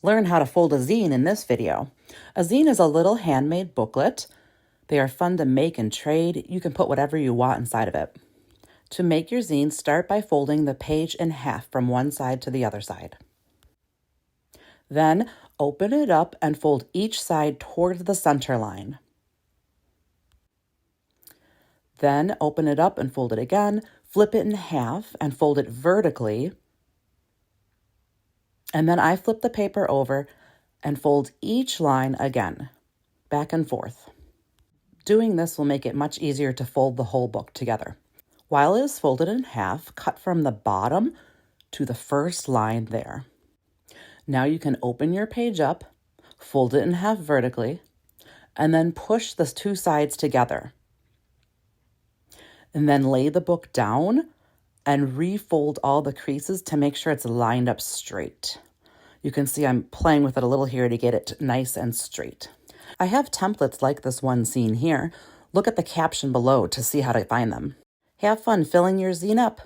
Learn how to fold a zine in this video. A zine is a little handmade booklet. They are fun to make and trade. You can put whatever you want inside of it. To make your zine, start by folding the page in half from one side to the other side. Then open it up and fold each side towards the center line. Then open it up and fold it again, flip it in half and fold it vertically. And then I flip the paper over and fold each line again, back and forth. Doing this will make it much easier to fold the whole book together. While it is folded in half, cut from the bottom to the first line there. Now you can open your page up, fold it in half vertically, and then push the two sides together. And then lay the book down and refold all the creases to make sure it's lined up straight. You can see I'm playing with it a little here to get it nice and straight. I have templates like this one seen here. Look at the caption below to see how to find them. Have fun filling your zine up.